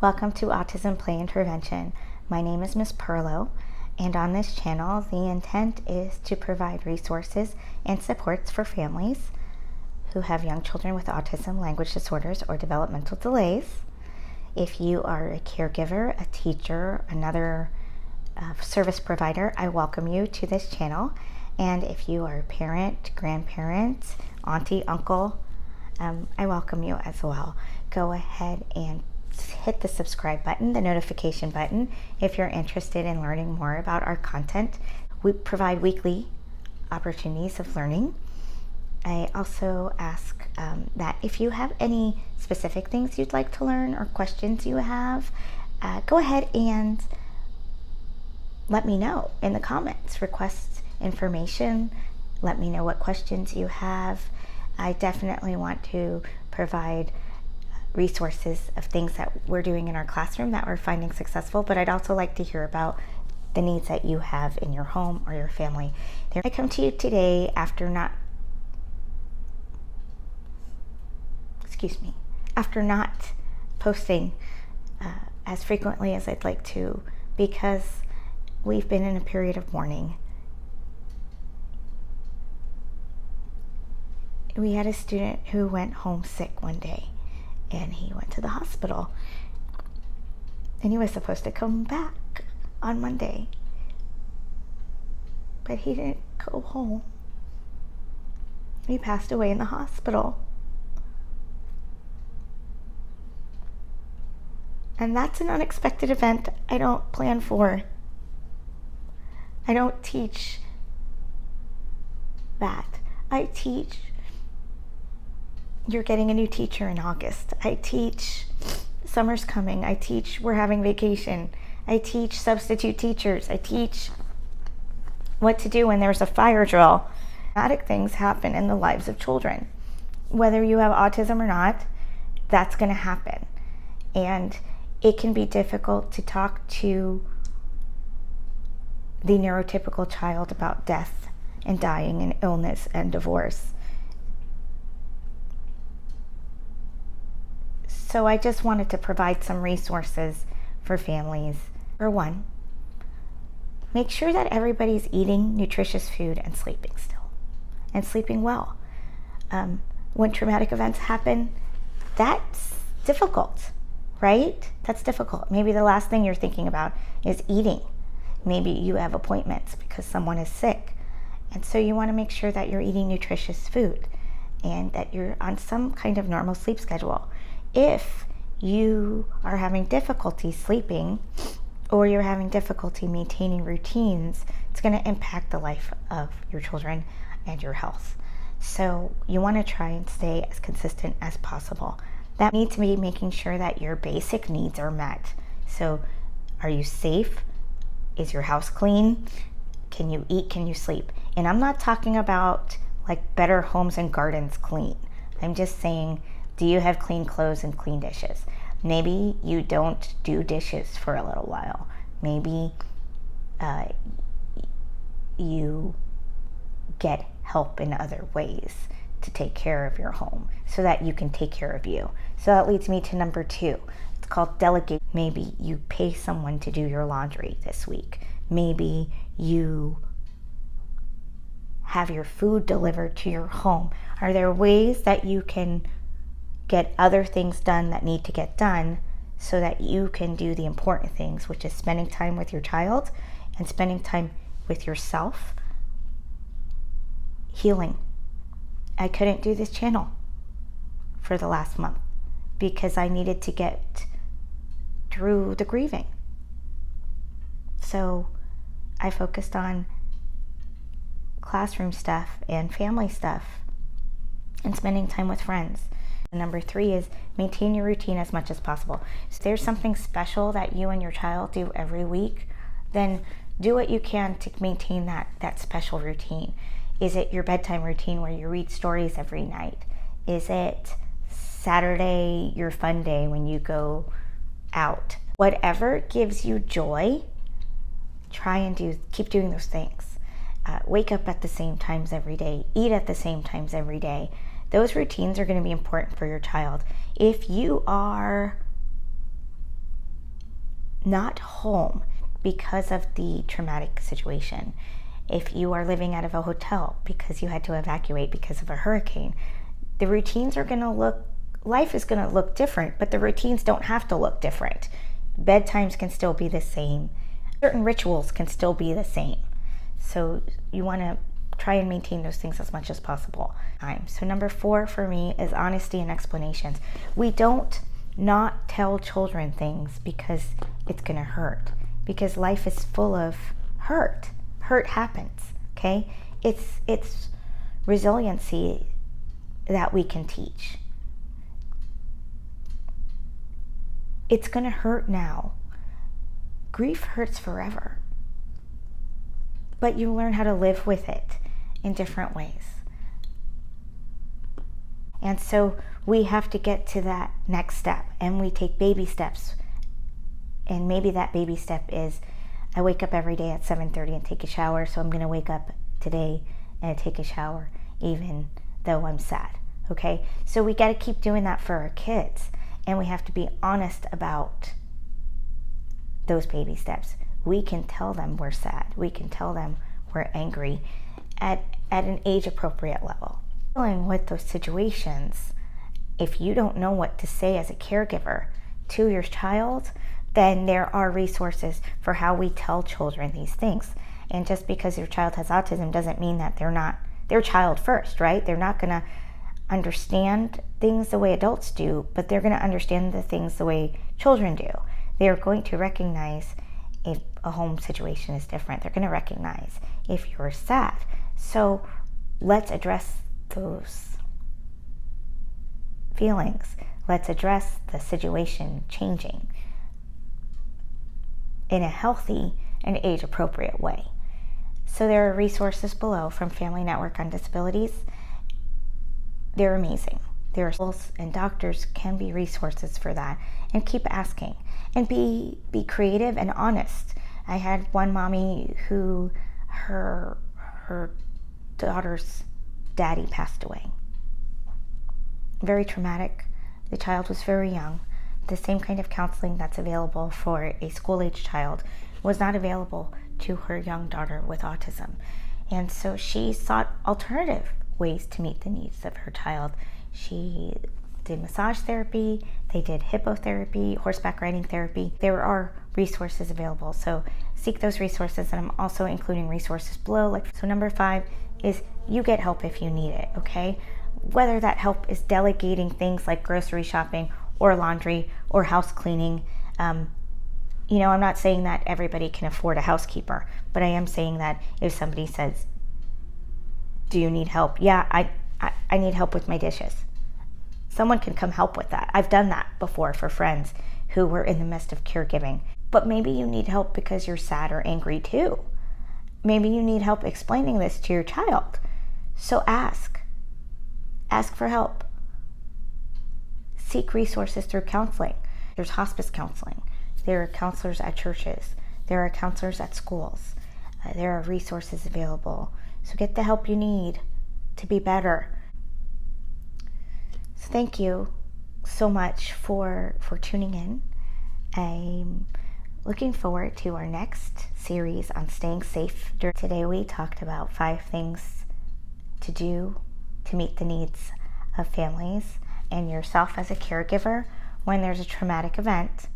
Welcome to Autism Play Intervention. My name is Ms. Perlow, and on this channel, the intent is to provide resources and supports for families who have young children with autism, language disorders, or developmental delays. If you are a caregiver, a teacher, another service provider, I welcome you to this channel. And if you are a parent, grandparent, auntie, uncle, I welcome you as well. Go ahead and hit the subscribe button, the notification button, if you're interested in learning more about our content. We provide weekly opportunities of learning. I also ask that if you have any specific things you'd like to learn or questions you have, go ahead and let me know in the comments. Request information. Let me know what questions you have. I definitely want to provide resources of things that we're doing in our classroom that we're finding successful, but I'd also like to hear about the needs that you have in your home or your family. I come to you today after not posting as frequently as I'd like to, because we've been in a period of mourning. We had a student who went home sick one day, and he went to the hospital, and he was supposed to come back on Monday, but he didn't go home. He passed away in the hospital. And that's an unexpected event I don't plan for. I don't teach that. I teach you're getting a new teacher in August. I teach summer's coming. I teach we're having vacation. I teach substitute teachers. I teach what to do when there's a fire drill. Dramatic things happen in the lives of children. Whether you have autism or not, that's going to happen. And it can be difficult to talk to the neurotypical child about death and dying and illness and divorce. So I just wanted to provide some resources for families. For one, make sure that everybody's eating nutritious food and sleeping still, and sleeping well. When traumatic events happen, that's difficult, right? That's difficult. Maybe the last thing you're thinking about is eating. Maybe you have appointments because someone is sick. And so you want to make sure that you're eating nutritious food and that you're on some kind of normal sleep schedule. If you are having difficulty sleeping or you're having difficulty maintaining routines, it's going to impact the life of your children and your health. So you want to try and stay as consistent as possible. That needs to be making sure that your basic needs are met. So are you safe? Is your house clean? Can you eat? Can you sleep? And I'm not talking about like Better Homes and Gardens clean. I'm just saying, do you have clean clothes and clean dishes? Maybe you don't do dishes for a little while. Maybe you get help in other ways to take care of your home so that you can take care of you. So that leads me to number 2. It's called Delegate. Maybe you pay someone to do your laundry this week. Maybe you have your food delivered to your home. Are there ways that you can get other things done that need to get done so that you can do the important things, which is spending time with your child and spending time with yourself? Healing. I couldn't do this channel for the last month because I needed to get through the grieving. So I focused on classroom stuff and family stuff and spending time with friends. Number 3 is maintain your routine as much as possible. So if there's something special that you and your child do every week, then do what you can to maintain that special routine. Is it your bedtime routine where you read stories every night? Is it Saturday, your fun day when you go out? Whatever gives you joy, try and keep doing those things. Wake up at the same times every day. Eat at the same times every day. Those routines are going to be important for your child. If you are not home because of the traumatic situation. If you are living out of a hotel because you had to evacuate because of a hurricane, the routines are going to look, life is going to look different, but the routines don't have to look different. Bedtimes can still be the same. Certain rituals can still be the same. So you want to try and maintain those things as much as possible. So number 4 for me is honesty and explanations. We don't not tell children things because it's going to hurt, because life is full of hurt. Hurt happens, okay? It's resiliency that we can teach. It's going to hurt now. Grief hurts forever. But you learn how to live with it in different ways. And so we have to get to that next step, and we take baby steps. And maybe that baby step is, I wake up every day at 7:30 and take a shower, so I'm going to wake up today and take a shower even though I'm sad, okay? So we got to keep doing that for our kids, and we have to be honest about those baby steps. We can tell them we're sad. We can tell them we're angry at an age-appropriate level. Dealing with those situations, if you don't know what to say as a caregiver to your child, then there are resources for how we tell children these things. And just because your child has autism doesn't mean that they're child first, right? They're not gonna understand things the way adults do, but they're gonna understand the things the way children do. They're going to recognize if a home situation is different. They're gonna recognize if you're sad. So let's address those feelings. Let's address the situation changing in a healthy and age-appropriate way. So there are resources below from Family Network on Disabilities. They're amazing. There are schools and doctors can be resources for that, and keep asking and be creative and honest. I had one mommy who her daughter's daddy passed away. Very traumatic. The child was very young. The same kind of counseling that's available for a school-age child was not available to her young daughter with autism. And so she sought alternative ways to meet the needs of her child. She did massage therapy, they did hippotherapy, horseback riding therapy. There are resources available, so seek those resources, and I'm also including resources below. So number 5 is you get help if you need it, okay? Whether that help is delegating things like grocery shopping or laundry or house cleaning. I'm not saying that everybody can afford a housekeeper, but I am saying that if somebody says, do you need help? Yeah, I need help with my dishes. Someone can come help with that. I've done that before for friends who were in the midst of caregiving. But maybe you need help because you're sad or angry too. Maybe you need help explaining this to your child. So ask. Ask for help. Seek resources through counseling. There's hospice counseling. There are counselors at churches. There are counselors at schools. There are resources available. So get the help you need to be better. So thank you so much for tuning in. I'm looking forward to our next series on staying safe. Today we talked about 5 things to do to meet the needs of families and yourself as a caregiver when there's a traumatic event